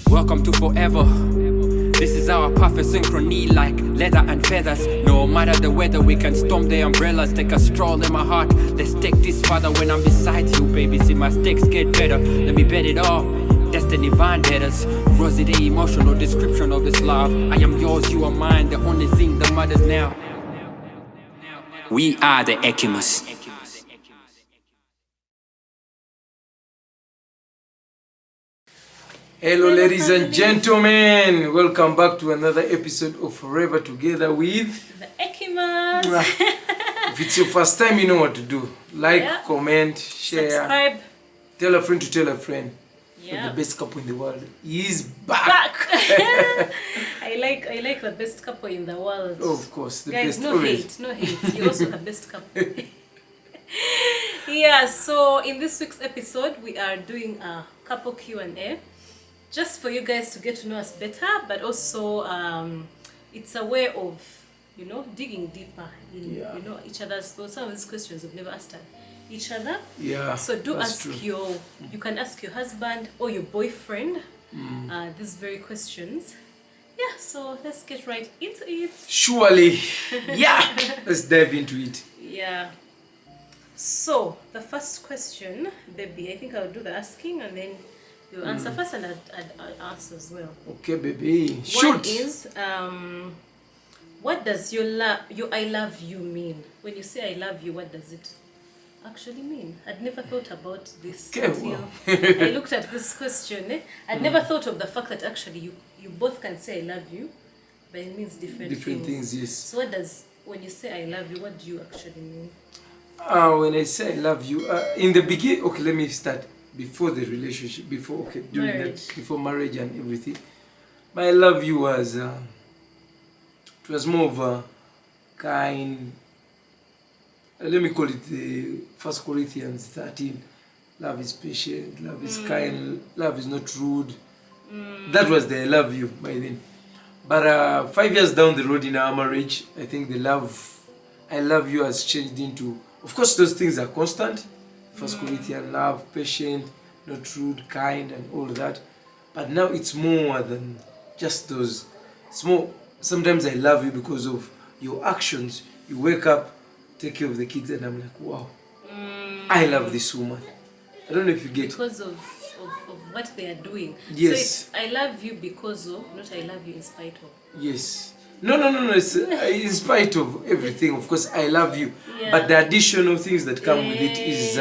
Welcome to forever. This is our perfect synchrony, like leather and feathers. No matter the weather, we can storm the umbrellas. Take a stroll in my heart. Let's take this further when I'm beside you, baby. See my stakes get better. Let me bet it all. Destiny vendettas. Rosy the emotional description of this love. I am yours, you are mine. The only thing that matters now. We are the Ekimas. Hello ladies and gentlemen, welcome back to another episode of Forever Together with the Ekimas. If it's your first time, you know what to do. Like, comment, share, subscribe, tell a friend to tell a friend. Yeah. The best couple in the world is back. I like the best couple in the world. Oh, of course, the guys, best. no Always. hate, no hate. You're also the best couple. Yeah, so in this week's episode we are doing a couple Q&A. Just for you guys to get to know us better, but also it's a way of, digging deeper in, each other's thoughts. Some of these questions we've never asked each other. Yeah. So ask true. you can ask your husband or your boyfriend these very questions. Yeah, so let's get right into it. Surely. Yeah. Let's dive into it. Yeah. So the first question, baby, I think I'll do the asking and then you answer first and I'll answer as well. Okay, baby. Shoot. One is, what does your I love you mean? When you say I love you, what does it actually mean? I'd never thought about this until I looked at this question. I'd never thought of the fact that actually you both can say I love you, but it means different things. Yes. So when you say I love you, what do you actually mean? When I say I love you, in the beginning, okay, let me start. Before the relationship, before marriage and everything, my I love you was it was more of a kind. Let me call it the 1 Corinthians 13. Love is patient, love is kind, love is not rude. That was the I love you by then. But 5 years down the road in our marriage, I think the I love you has changed into, of course, those things are constant. 1 Corinthians, love, patient, not rude, kind, and all that. But now it's more than just those. It's more, sometimes I love you because of your actions. You wake up, take care of the kids, and I'm like, wow, I love this woman. I don't know if you get because of what they are doing. Yes. So it's I love you because of, not I love you in spite of. Yes. No. It's in spite of everything. Of course, I love you. Yeah. But the additional things that come with it is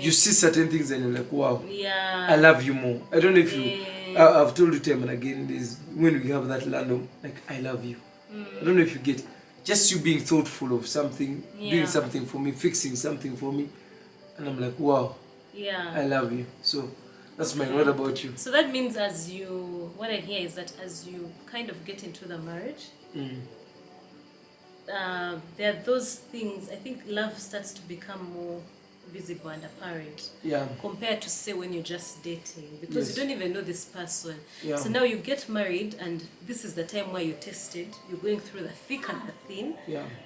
you see certain things and you're like, wow, I love you more. I don't know if I've told you time and again, is when we have that random, like, I love you. I don't know if you get just you being thoughtful of something, doing something for me, fixing something for me. And I'm like, wow, I love you. So that's mine. What about you? So that means what I hear is that as you kind of get into the marriage, there are those things, I think love starts to become more visible and apparent compared to say when you're just dating, because you don't even know this person. So now you get married and this is the time where you're tested, you're going through the thick and the thin,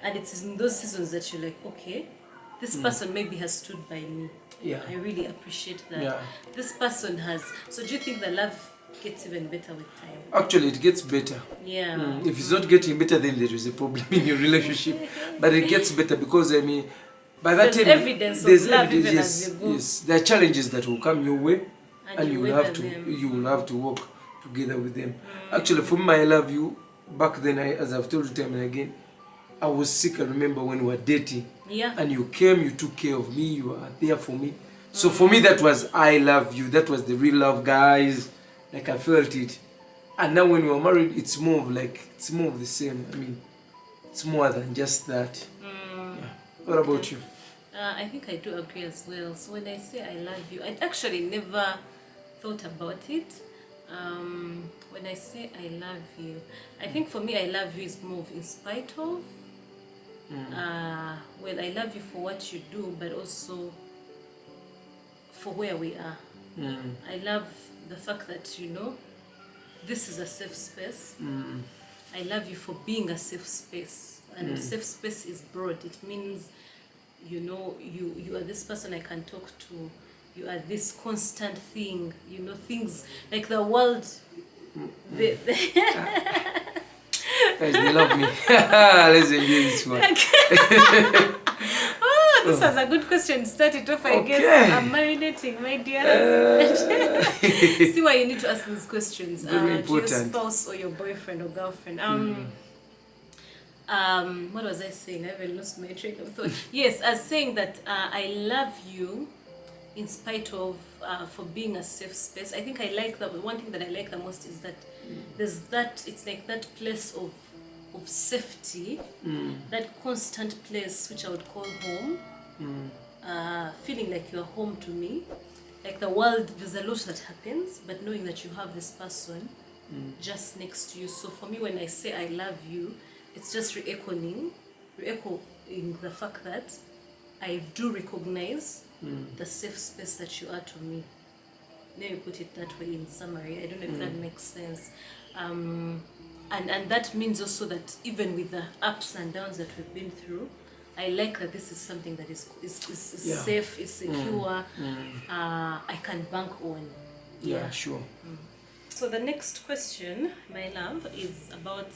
and it's in those seasons that you're like, okay, this person maybe has stood by me. I really appreciate that. This person has. So do you think the love gets even better with time? Actually, it gets better. If it's not getting better, then there is a problem in your relationship. But it gets better because, I mean, by that time, there's love even as you go. Yes, there are challenges that will come your way, and you will have to work together with them. Actually, for me, I love you. Back then, as I've told you time and again, I was sick. I remember when we were dating, and you came, you took care of me, you were there for me. So for me, that was I love you. That was the real love, guys. Like, I felt it. And now when we were married, it's more of the same. I mean, it's more than just that. What about you? I think I do agree as well. So when I say I love you, I actually never thought about it. When I say I love you, I think for me I love you is more of in spite of. Well, I love you for what you do, but also for where we are. I love the fact that, this is a safe space. I love you for being a safe space. And safe space is broad. It means, you are this person I can talk to. You are this constant thing. Things like the world Guys, they love me. Let's enjoy this one. Oh, this was a good question to start it off, I guess. I'm marinating, my dear. See why you need to ask these questions to your spouse or your boyfriend or girlfriend. What was I saying? I haven't lost my train of thought. Yes, I was saying that I love you in spite of for being a safe space. I think I like that. One thing that I like the most is that there's that, it's like that place of safety, that constant place which I would call home, feeling like you're home to me. Like the world, there's a lot that happens, but knowing that you have this person just next to you. So for me, when I say I love you, it's just re-echoing the fact that I do recognize the safe space that you are to me. Let me put it that way in summary. I don't know if that makes sense. And that means also that even with the ups and downs that we've been through, I like that this is something that is safe, is secure, I can bank on. Yeah, sure. So the next question, my love, is about,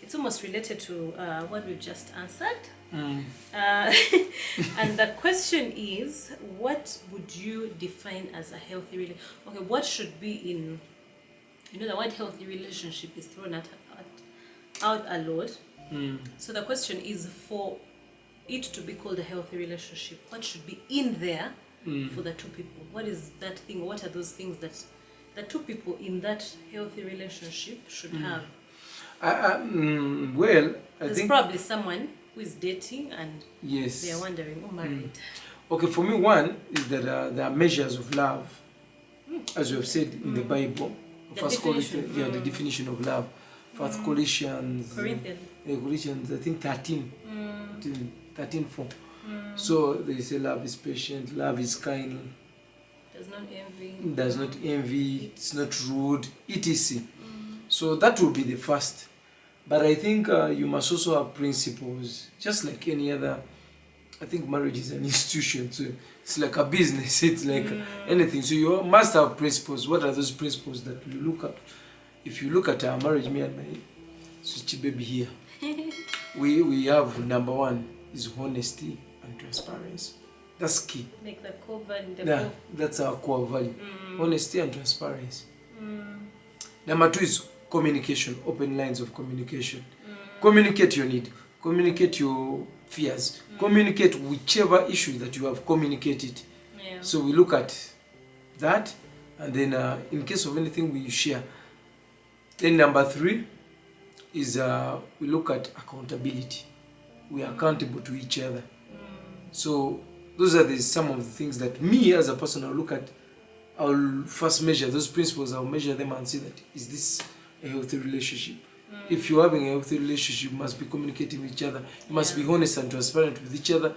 it's almost related to what we've just answered. And the question is, what would you define as a healthy relationship? Okay, what should be in, the word healthy relationship is thrown out a lot. So the question is, for it to be called a healthy relationship, what should be in there for the two people? What is that thing? What are those things that the two people in that healthy relationship should have? Well, there's probably someone who is dating and yes, they are wondering, married. Okay, for me, one is that there are measures of love, as you have said in the Bible. The definition of love. First Corinthians, I think 13:4. So they say love is patient, love is kind, does not envy, it's not rude, etc. So that will be the first. But I think you must also have principles, just like any other. I think marriage is an institution, so it's like a business, it's like anything. So you must have principles. What are those principles that you look at? If you look at our marriage, me and my sweetie baby here, we have number one is honesty and transparency. That's key. Like the core value. Yeah, that's our core value. Honesty and transparency. Number two is communication, open lines of communication. Communicate your need, communicate your fears, communicate whichever issue that you have communicated. Yeah. So we look at that, and then in case of anything we share. Then number three is we look at accountability. We are accountable to each other. So those are some of the things that me as a person, I'll look at. I'll first measure those principles. I'll measure them and see that is this a healthy relationship. If you're having a healthy relationship, you must be communicating with each other. You must be honest and transparent with each other.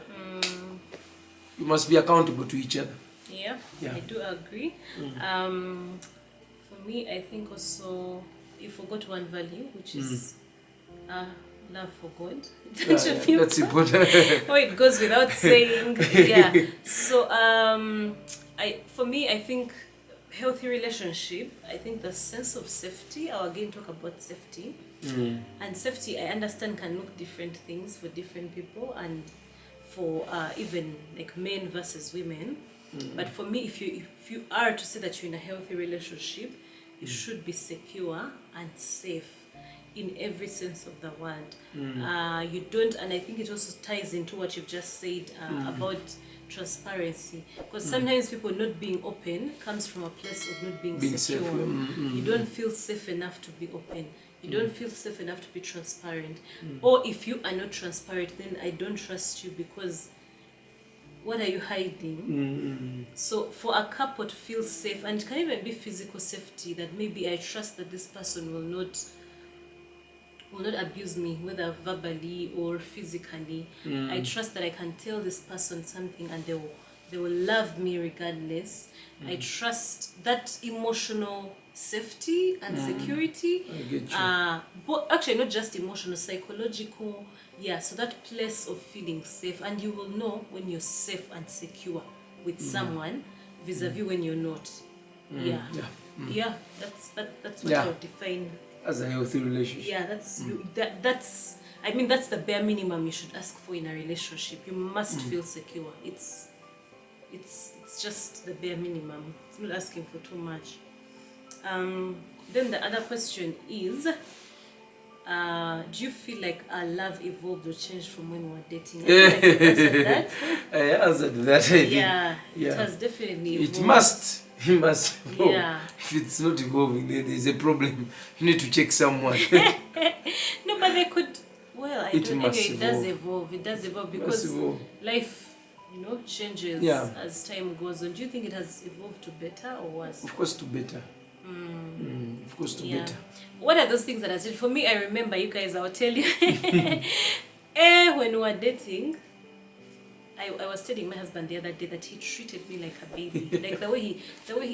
You must be accountable to each other. Yeah. I do agree. For me, I think also you forgot one value, which is love for God. That's important. Oh, it goes without saying. Yeah. So for me, I think healthy relationship, I think the sense of safety, I'll again talk about safety. And safety, I understand, can look different things for different people, and for even like men versus women. But for me, if you are to say that you're in a healthy relationship, you should be secure and safe in every sense of the word. You don't, and I think it also ties into what you've just said about transparency, because sometimes people not being open comes from a place of not being secure. You don't feel safe enough to be open. You don't feel safe enough to be transparent. Or if you are not transparent, then I don't trust you, because what are you hiding? So for a couple to feel safe, and it can even be physical safety, that maybe I trust that this person will not abuse me, whether verbally or physically. I trust that I can tell this person something and they will love me regardless. I trust that emotional safety and security. I get you. But actually not just emotional, psychological. Yeah, so that place of feeling safe, and you will know when you're safe and secure with someone vis-a-vis when you're not. Yeah. Yeah, that's what I would define as a healthy relationship. Yeah, that's I mean that's the bare minimum you should ask for in a relationship. You must feel secure. It's just the bare minimum. It's not asking for too much. Then the other question is, do you feel like our love evolved or changed from when we were dating? I answered that. I think. Yeah, it has definitely evolved. It must evolve. Yeah. If it's not evolving, then there's a problem. You need to check someone. No, but they could. Well, I don't know. It does evolve. It does evolve because life, changes as time goes on. Do you think it has evolved to better or worse? Of course, to better. Of course, to better. What are those things that I said? For me, I remember you guys, I'll tell you. When we were dating, I was telling my husband the other day that he treated me like a baby. Like the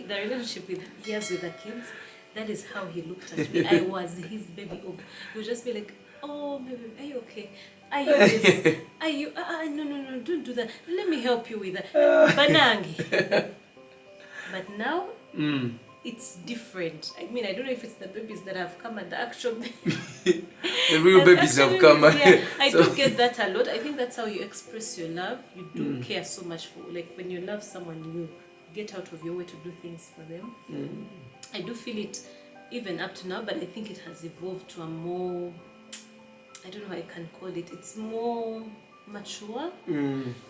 relationship he has with the kids, that is how he looked at me. I was his baby. He would just be like, oh, baby, are you okay? Are you this? Are you? No, don't do that. Let me help you with that. Banangi. But now, it's different. I mean, I don't know if it's the babies that have come and the actual the real babies have come. I do get that a lot. I think that's how you express your love. You do care so much for, like, when you love someone, you get out of your way to do things for them. I do feel it even up to now, but I think it has evolved to a more, I don't know how I can call it. It's more mature.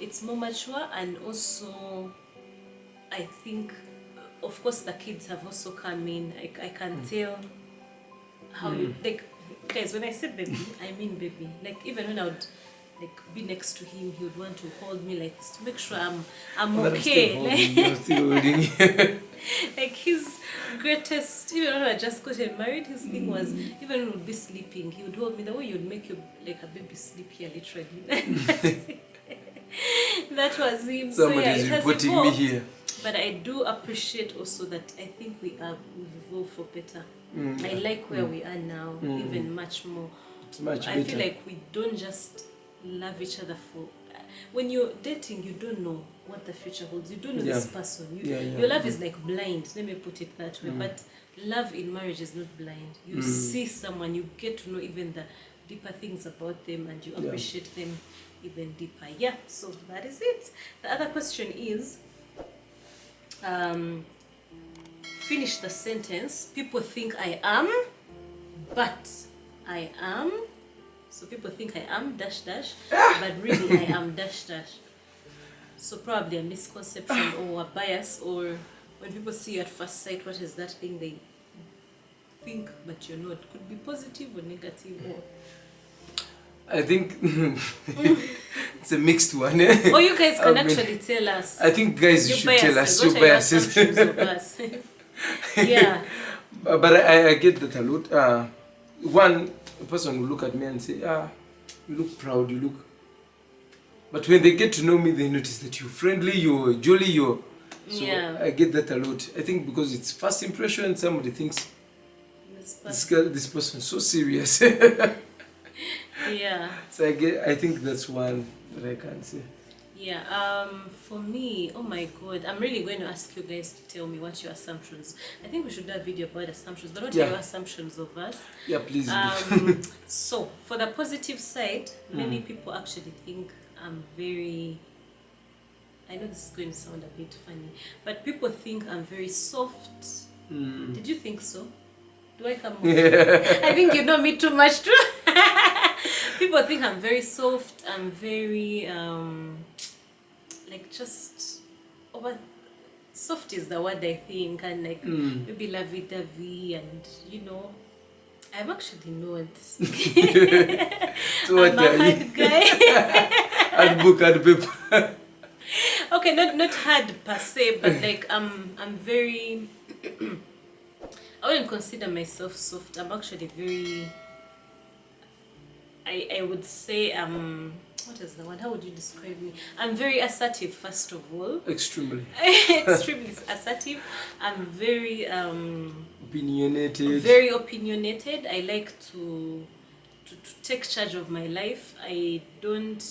It's more mature, and also I think, of course, the kids have also come in. I can tell how you, like, guys, when I say baby, I mean baby. Like, even when I would be next to him, he would want to hold me, like, to make sure I'm okay. Like his greatest, even when I just got married, his thing was, even when we would be sleeping, he would hold me the way you would make your, like, a baby sleep here, literally. That was him. Somebody's reporting me here. But I do appreciate also that I think we've evolved for better. I like where we are now, even much more. It's much I better. feel like we don't just love each other for... When you're dating, you don't know what the future holds. You don't know this person. Your love is like blind, let me put it that way. But love in marriage is not blind. You see someone, you get to know even the deeper things about them, and you appreciate them even deeper. Yeah, so that is it. The other question is, finish the sentence. People think I am, but I am. So people think I am dash dash, but really I am dash dash. So probably a misconception or a bias, or when people see you at first sight, what is that thing they think but you're not? Could be positive or negative, or I think it's a mixed one. Or you guys can actually tell us. I think guys should tell us your biases. Yeah. But I get that a lot. One person will look at me and say, you look proud, you look... But when they get to know me, they notice that you're friendly, you're jolly, So I get that a lot. I think because it's first impression, somebody thinks, this person is so serious. Yeah. So I think that's one that I can say. Yeah, for me, oh my god, I'm really going to ask you guys to tell me what your assumptions. I think we should do a video about assumptions, but what are your assumptions of us? Yeah, please. So, for the positive side, many people actually think I'm very... I know this is going to sound a bit funny, but people think I'm very soft. Did you think so? Do I come off? I think you know me too much too. People think I'm very soft, I'm very... like just soft is the word I think, and like maybe lovey-dovey, and I'm actually not. So what I'm a hard guy. Hard book, hard paper. Okay, not hard per se, but like I'm very... I wouldn't consider myself soft. I'm actually very... I would say what is the word? How would you describe me? I'm very assertive, first of all. Extremely. Extremely assertive. I'm very opinionated. Very opinionated. I like to take charge of my life. I don't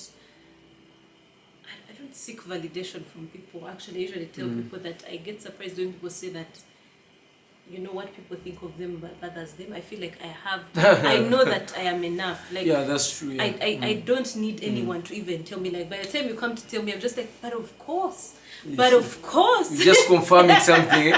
seek validation from people. Actually, I usually tell people that I get surprised when people say that you know, what people think of them bothers them. I feel like I know that I am enough. Like, yeah, that's true. Yeah. I don't need anyone to even tell me. Like, by the time you come to tell me, I'm just like, but of course. Of course. You're just confirming something.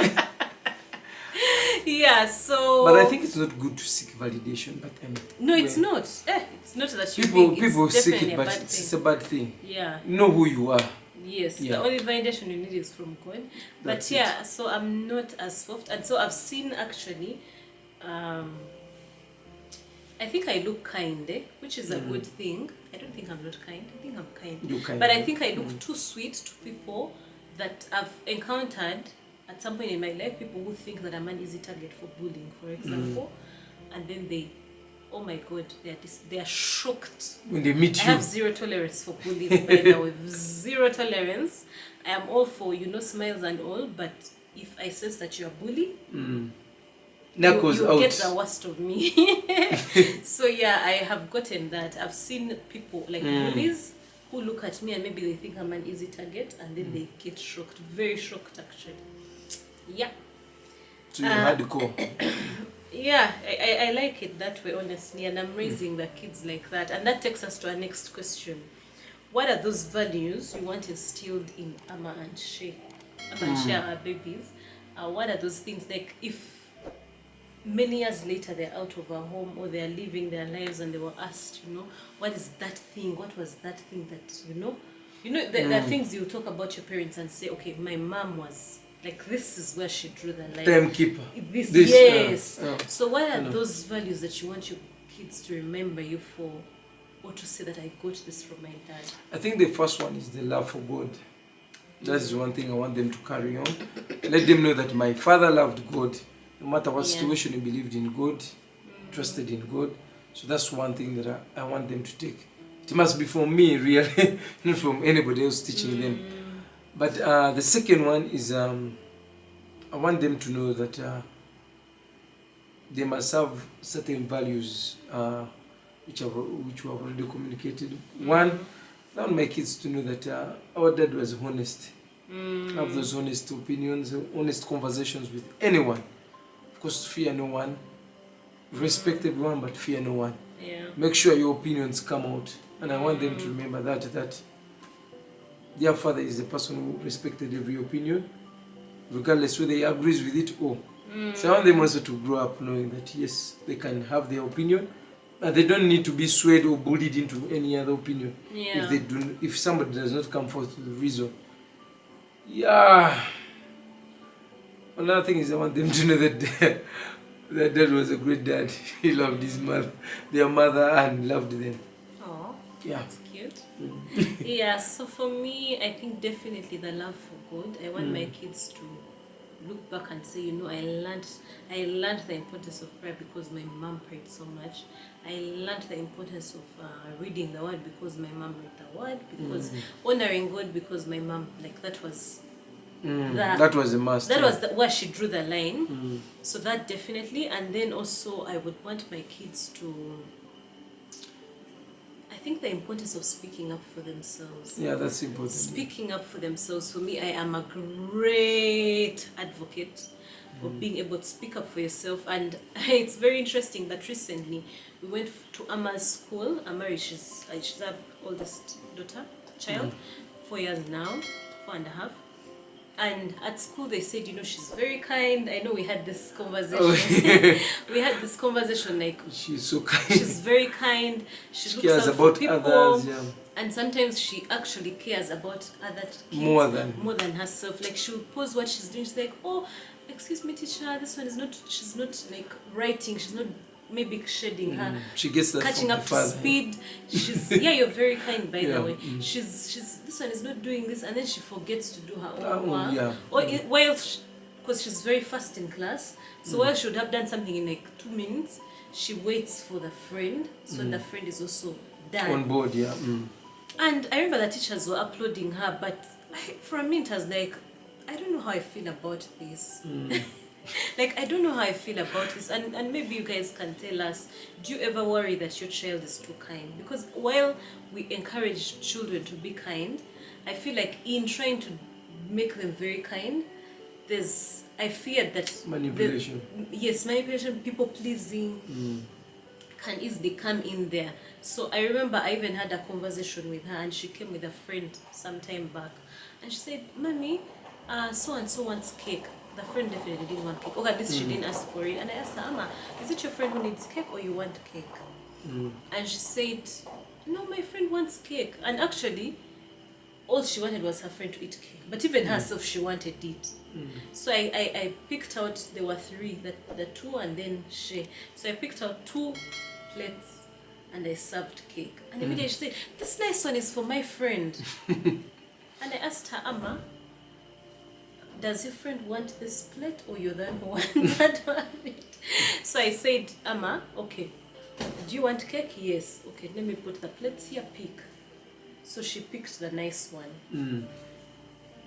Yeah, so. But I think it's not good to seek validation. But no, it's not. It's not that people seek it, but it's a bad thing. Yeah. Know who you are. Yes, the only validation you need is from God. But yeah, so I'm not as soft, and so I've seen actually. I think I look kind, which is a good thing. I don't think I'm not kind. I think I'm kind. You're kind. But I think I look too sweet to people that I've encountered at some point in my life. People who think that I'm an easy target for bullying, for example, and then they, oh my God, they are shocked when they meet you. I have zero tolerance for bullying. By the way, zero tolerance. I am all for, you know, smiles and all, but if I sense that you're a bully, you get the worst of me. So yeah, I have gotten that. I've seen people like bullies who look at me and maybe they think I'm an easy target, and then they get shocked, very shocked actually. Yeah. So you had to go. Yeah, I like it that way, honestly, and I'm raising the kids like that. And that takes us to our next question. What are those values you want instilled in Amma and Shay? Amma and Shay, our babies. What are those things, like if many years later they're out of our home or they're living their lives and they were asked, you know, what is that thing? What was that thing that, you know, there are things you talk about your parents and say, okay, my mom was like, this is where she drew the line. Timekeeper. Yes. So what are those values that you want your kids to remember you for, or to say that I got this from my dad? I think the first one is the love for God. That is one thing I want them to carry on. Let them know that my father loved God. No matter what situation, he believed in God, trusted in God. So that's one thing that I want them to take. It must be from me, really, not from anybody else teaching them. But the second one is I want them to know that they must have certain values which we have already communicated. One, I want my kids to know that our dad was honest. Have those honest opinions, honest conversations with anyone. Of course, fear no one. Respect everyone, but fear no one. Yeah. Make sure your opinions come out. And I want them to remember that their father is the person who respected every opinion, regardless whether he agrees with it or. So I want them also to grow up knowing that yes, they can have their opinion, and they don't need to be swayed or bullied into any other opinion. Yeah. If somebody does not come forth with the reason. Yeah. Another thing is I want them to know that their dad was a great dad. He loved their mother, and loved them. Oh, yeah. That's cute. Yeah, so for me, I think definitely the love for God. I want my kids to look back and say, you know, I learned the importance of prayer because my mom prayed so much. I learned the importance of reading the word because my mom read the word, because honoring God because my mom, like, that was that was a must. That was where she drew the line. So that definitely. And then also I would want my kids to, I think the importance of speaking up for themselves. Yeah, that's important. Speaking up for themselves. For me, I am a great advocate of being able to speak up for yourself. And it's very interesting that recently we went to Amma's school. Amari, she's our oldest child, 4 years now, 4.5. And at school they said, you know, she's very kind. I know we had this conversation. We had this conversation, like, she's so kind. She's very kind. She looks cares out about for people, others, yeah. And sometimes she actually cares about other kids more than herself. Like, she'll pause what she's doing. She's like, oh, excuse me, teacher, this one is not. She's not like writing. She's not maybe shading her. She gets that catching from up the father. to speed. She's you're very kind, by the way. Mm. She's this one is not doing this, and then she forgets to do her own work. Yeah. Or while, because she's very fast in class, so while she would have done something in like 2 minutes, she waits for the friend, so the friend is also done. On board, yeah. And I remember the teachers were applauding her, but for a minute I was like, I don't know how I feel about this. Like, I don't know how I feel about this, and maybe you guys can tell us, do you ever worry that your child is too kind? Because while we encourage children to be kind, I feel like in trying to make them very kind, I feared that manipulation. Yes, manipulation, people pleasing can easily come in there. So I remember I even had a conversation with her, and she came with a friend some time back, and she said, "Mommy, so and so wants cake." The friend definitely didn't want cake. Okay, at least she didn't ask for it. And I asked her, "Amma, is it your friend who needs cake or you want cake?" And she said, "No, my friend wants cake." And actually, all she wanted was her friend to eat cake. But even herself, she wanted it. So I picked out, there were three, the two and then she. So I picked out 2 plates and I served cake. And immediately she said, "This nice one is for my friend." And I asked her, "Amma, does your friend want this plate or you're the one who wants that one?" So I said, "Amma, okay, do you want cake?" "Yes." "Okay, let me put the plates here, pick." So she picked the nice one.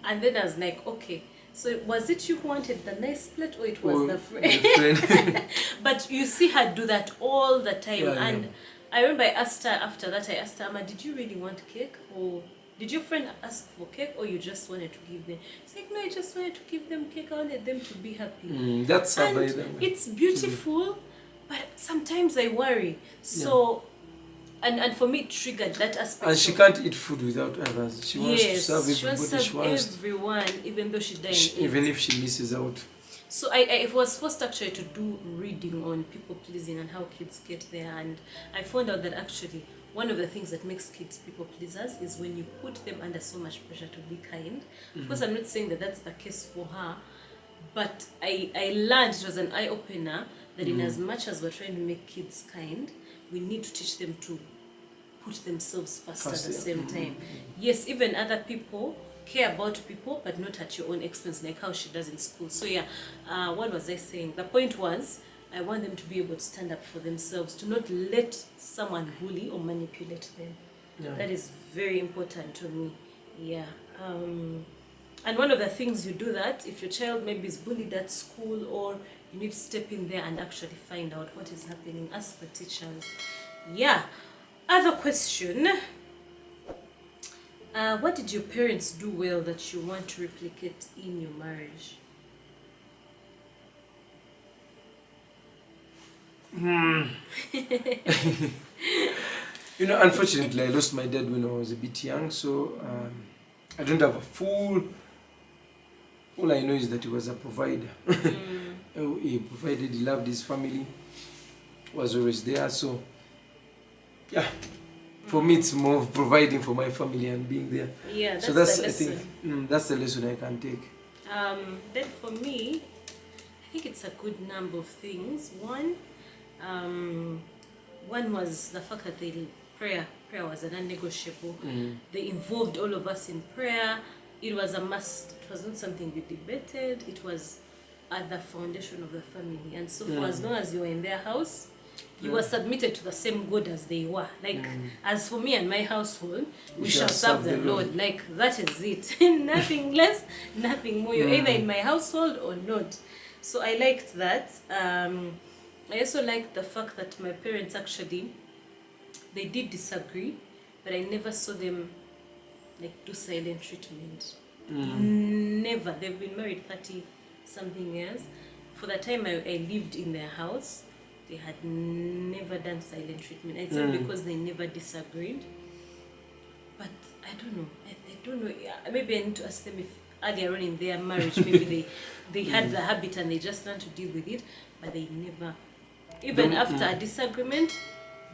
And then I was like, okay, so was it you who wanted the nice plate or it was the friend? But you see her do that all the time. And I remember I asked her after that, I asked her, "Amma, did you really want cake? Or did your friend ask for cake or you just wanted to give them?" She's like, "No, I just wanted to give them cake. I wanted them to be happy." That's and it's beautiful, but sometimes I worry. So and for me it triggered that aspect. And she can't eat food without others. She wants to serve everybody. She wants everyone, even though she died. Even if she misses out. So I was forced actually to do reading on people pleasing and how kids get there, and I found out that actually one of the things that makes kids people pleasers is when you put them under so much pressure to be kind. Of course, I'm not saying that that's the case for her, but I learned, it was an eye-opener, that in as much as we're trying to make kids kind, we need to teach them to put themselves first at the same time. Yes, even other people, care about people, but not at your own expense, like how she does in school. So what was I saying? The point was, I want them to be able to stand up for themselves, to not let someone bully or manipulate them. That is very important to me. And one of the things you do that, if your child maybe is bullied at school, or you need to step in there and actually find out what is happening, ask the teachers. Other question. What did your parents do well that you want to replicate in your marriage? Unfortunately, I lost my dad when I was a bit young, so I don't have a full. All I know is that he was a provider. He provided, he loved his family, was always there. So, for me, it's more of providing for my family and being there. That's so the lesson. I think that's the lesson I can take. Then for me, I think it's a good number of things. One was the fact that prayer was a non-negotiable. They involved all of us in prayer. It was a must. It was not something we debated. It was at the foundation of the family. And so for as long as you were in their house, you were submitted to the same God as they were. Like, as for me and my household, we shall serve the Lord. Like, that is it. Nothing less, nothing more. You're either in my household or not. So I liked that. I also liked the fact that my parents actually, they did disagree, but I never saw them like do silent treatment. Never. They've been married 30 something years. For the time I lived in their house, they had never done silent treatment. It's not because they never disagreed, but I don't know. I don't know. Maybe I need to ask them if earlier on in their marriage, maybe they had the habit and they just learned to deal with it, but they never. Even after a disagreement,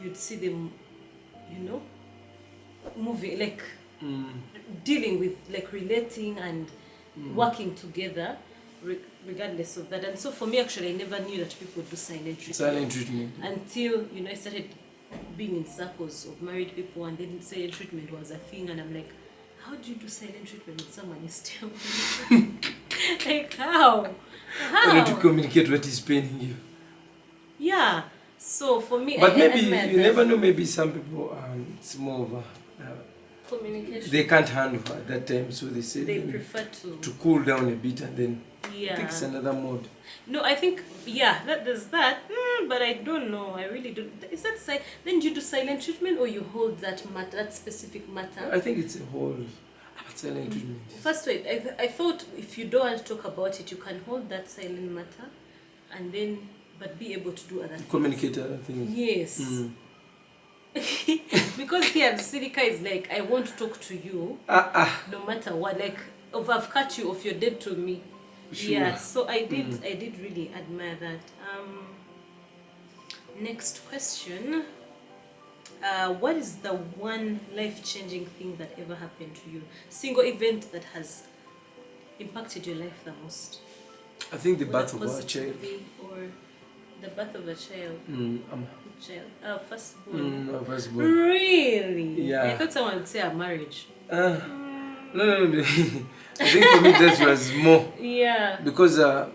you'd see them, moving, like dealing with, like relating and working together, regardless of that. And so for me, actually, I never knew that people do silent treatment. Until, I started being in circles of married people, and then silent treatment was a thing, and I'm like, how do you do silent treatment with someone you still like, how? How to communicate what is paining you? So for me, but maybe you never know. Maybe some people, it's more of a communication. They can't handle at that time, so they say they prefer to cool down a bit, and then I think it's another mode. No, I think there's that, but I don't know. I really don't. Is that then do you do silent treatment or you hold that matter, that specific matter? I think it's a whole. Silent treatment. First, wait. I thought if you don't want to talk about it, you can hold that silent matter, and then but be able to do other things. Communicate other things. Yes. Because here Silica is like, I won't talk to you no matter what. Like, if I've cut you off, you're dead to me. Sure. Yeah. So I did really admire that. Next question. What is the one life-changing thing that ever happened to you? Single event that has impacted your life the most? I think the birth of our child. Or the birth of a child. Child. Firstborn. Firstborn. Really? Yeah. I thought someone would say a marriage. No. I think for me that was more. Yeah. Because I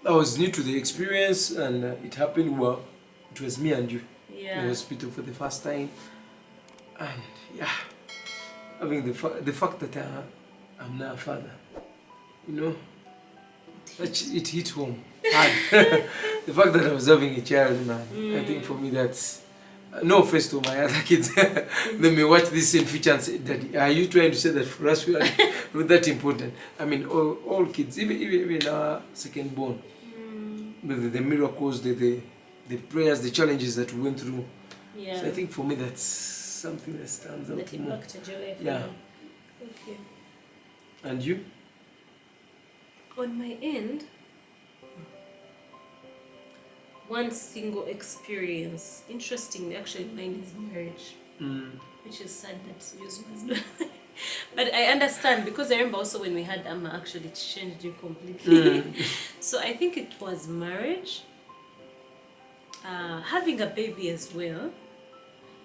was new to the experience, and it happened well. It was me and you in the hospital for the first time, and having the fact that I'm now a father, it hit home hard. The fact that I was having a child, man, I think for me that's no offense to my other kids. They may watch this in future and say, "Daddy, are you trying to say that for us we are not that important?" I mean, all kids, even our second born, the miracles, the prayers, the challenges that we went through. Yeah. So I think for me that's something that stands out. That impacted your life. Yeah. Okay. And you? On my end, one single experience. Interestingly, actually, mine is marriage, which is sad that yours was not. But I understand, because I remember also when we had Amma, actually it changed you completely. So I think it was marriage. Having a baby as well.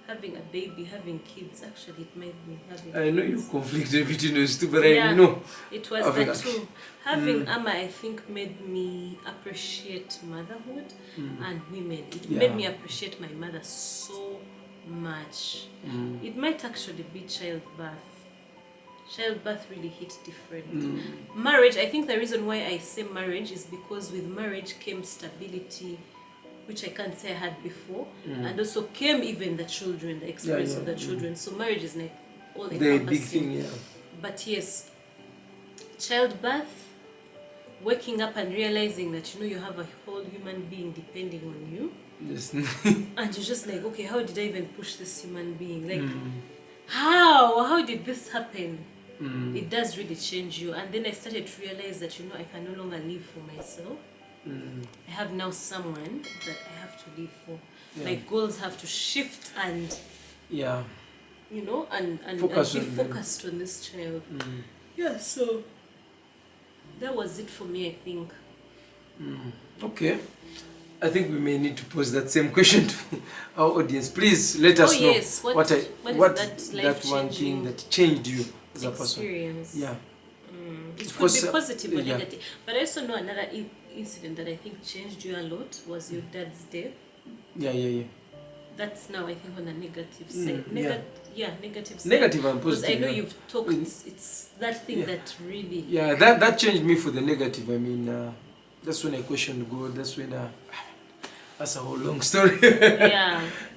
Having a baby, having kids, actually it made me having I know you conflicted between those two, but I know. It was the two. Having Amma, I think, made me appreciate motherhood and women. It made me appreciate my mother so much. It might actually be childbirth. Childbirth really hit different. Marriage, I think the reason why I say marriage is because with marriage came stability, which I can't say I had before, and also came even the children, the experience of the children. So marriage is like all the big thing, But yes, childbirth, waking up and realizing that you have a whole human being depending on you, yes. and you're just like, okay, how did I even push this human being? Like, how did this happen? It does really change you. And then I started to realize that I can no longer live for myself. I have now someone that I have to live for. My goals have to shift and and be focused on this child. Yeah, so that was it for me, I think. Okay. I think we may need to pose that same question to our audience. Please let us know what that one thing that changed you as a person. Yeah. It could be positive or negative. But I also know another incident that I think changed you a lot was your dad's death. Yeah. That's now, I think, on the negative side. Negative side. Negative and positive. Because I know you've talked, it's that thing that really... Yeah, that changed me for the negative. I mean, that's when I questioned God. That's when... that's a whole long story.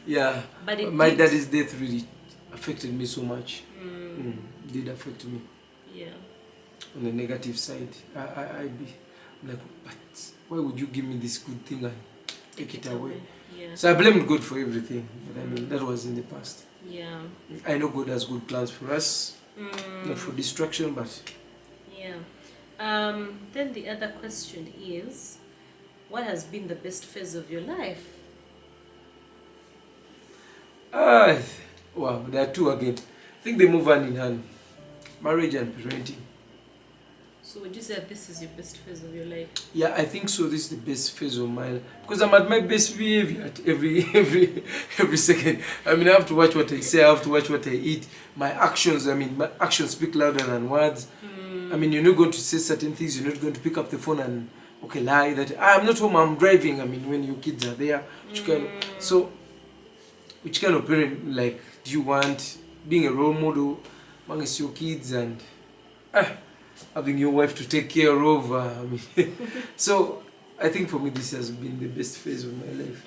Yeah. But my daddy's death really affected me so much. It did affect me. Yeah. On the negative side, I'm like, but why would you give me this good thing and take it away? Yeah. So I blamed God for everything. But I mean, that was in the past. Yeah. I know God has good plans for us, not for destruction, but... Yeah. Then the other question is, what has been the best phase of your life? Wow, there are two again. I think they move hand in hand. Marriage and parenting. So would you say that this is your best phase of your life? Yeah, I think so. This is the best phase of my life. Because I'm at my best behavior at every second. I mean, I have to watch what I say. I have to watch what I eat. My actions speak louder than words. I mean, you're not going to say certain things. You're not going to pick up the phone and, lie that I'm not home, I'm driving. I mean, when your kids are there. Which kind of parent, like, do you want? Being a role model amongst your kids and having your wife to take care of. So I think for me this has been the best phase of my life.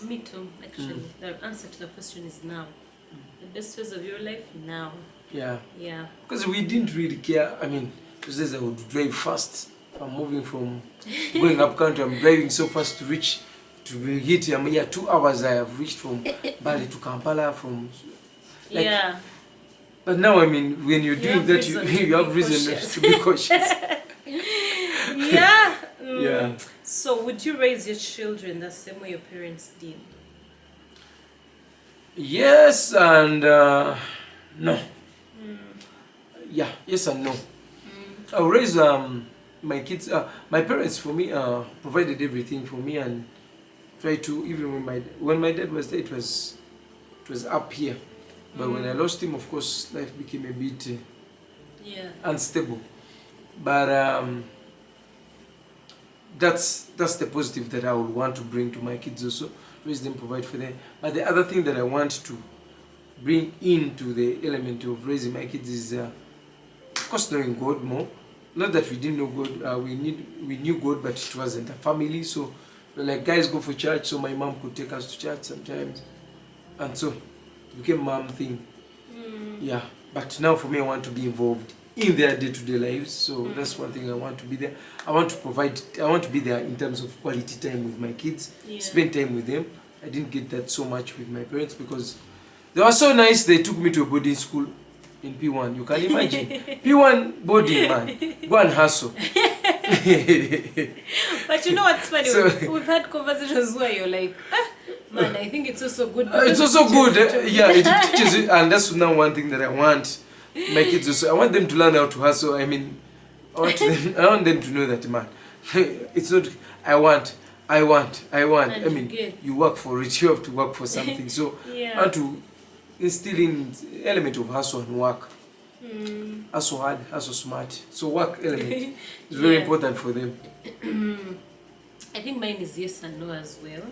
Me too, actually. The answer to the question is now. The best phase of your life now. Yeah. Yeah. Because we didn't really care. I mean, those days I would drive fast. I'm moving from going up country. I'm driving so fast to hit. 2 hours. I have reached from Bali to Kampala. Yeah. But now, I mean, when you're doing that, you have reason to be cautious. Yeah. Yeah. So, would you raise your children the same way your parents did? Yes and no. Yeah, yes and no. I will raise my kids. My parents, for me, provided everything for me and try to, even when my dad was there, it was up here. But when I lost him, of course, life became a bit unstable. But that's the positive that I would want to bring to my kids also. Raise them, provide for them. But the other thing that I want to bring into the element of raising my kids is, of course, knowing God more. Not that we didn't know God, we knew God, but it wasn't a family. So, like, guys go for church, so my mom could take us to church sometimes. And so, it became a mom thing. Yeah. But now for me, I want to be involved in their day-to-day lives. So that's one thing I want to be there. I want to be there in terms of quality time with my kids, spend time with them. I didn't get that so much with my parents because they were so nice. They took me to a boarding school in P1. You can imagine. P1 boarding, man. Go and hustle. But you know what's funny? So, we've had conversations where you're like, man, I think it's also good. It's also good. Yeah, it teaches you. And that's now one thing that I want my kids also. I want them to learn how to hustle. I mean, I want them to know that, man. It's not, I want. And I mean, you work for it. You have to work for something. So, I want to instill in element of hustle and work. Hustle hard, hustle smart. So work element is very important for them. I think mine is yes and no as well.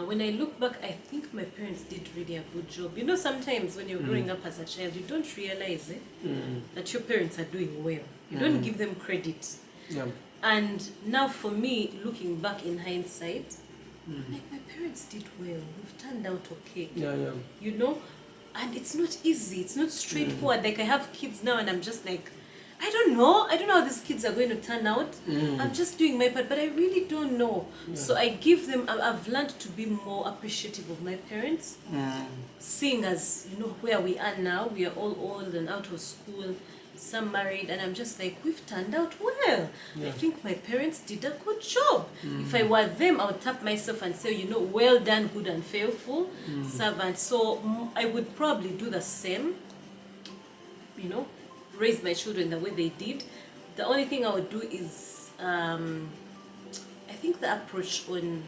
When I look back, I think my parents did really a good job. You know, sometimes when you're growing up as a child, you don't realize that your parents are doing well. You don't give them credit. Yeah. And now for me, looking back in hindsight, like, my parents did well. We've turned out okay. Yeah. You know? And it's not easy. It's not straightforward. Like, I have kids now and I'm just like, I don't know how these kids are going to turn out. I'm just doing my part, but I really don't know. So I give them, I've learned to be more appreciative of my parents. Seeing as, you know, where we are now, we are all old and out of school, some married, and I'm just like, we've turned out well. I think my parents did a good job. If I were them, I would tap myself and say, you know, well done, good and faithful servant. So I would probably do the same, you know, raise my children the way they did. The only thing I would do is, I think the approach on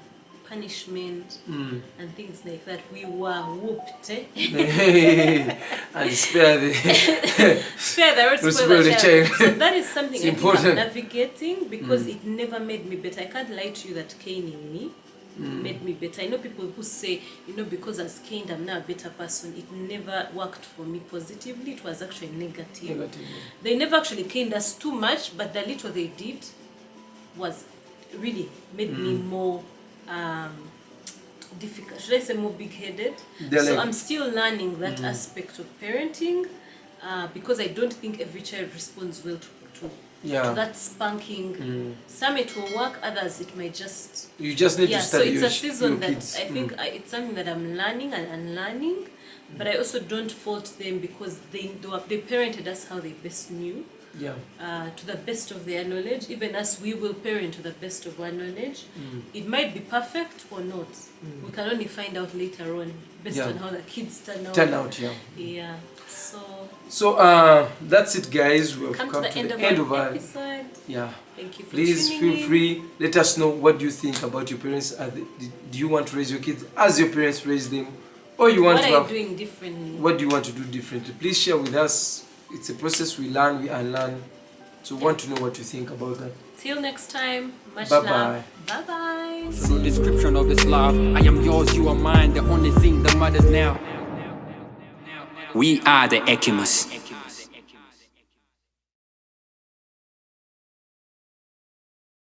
punishment and things like that, we were whooped. And spare the child. So that is something I think I'm important. navigating because it never made me better. I can't lie to you that caning me made me better. I know people who say, you know, because I was caned, I'm now a better person. It never worked for me positively. It was actually negative. They never actually caned us too much, but the little they did was really made me more difficult. Should I say more big-headed? So I'm still learning that aspect of parenting because I don't think every child responds well to that spanking. Some it will work, others it might just... You just need to study so it's a season that kids. I think it's something that I'm learning and unlearning, but I also don't fault them because they parented us how they best knew. To the best of their knowledge. Even as we will parent to the best of our knowledge. It might be perfect or not. We can only find out later on based on how the kids turn out. Yeah. So that's it, guys. We have come to the end of our episode. Thank you for Please feel free. Let us know what you think about your parents. Do you want to raise your kids as your parents raised them, or you want what are you doing differently? What do you want to do differently? Please share with us. It's a process. We learn, we unlearn. So want to know what you think about that. Till next time, much Bye-bye. love. Bye-bye. True description of this love. I am yours, you are mine. The only thing that matters now. We are the Ekimus.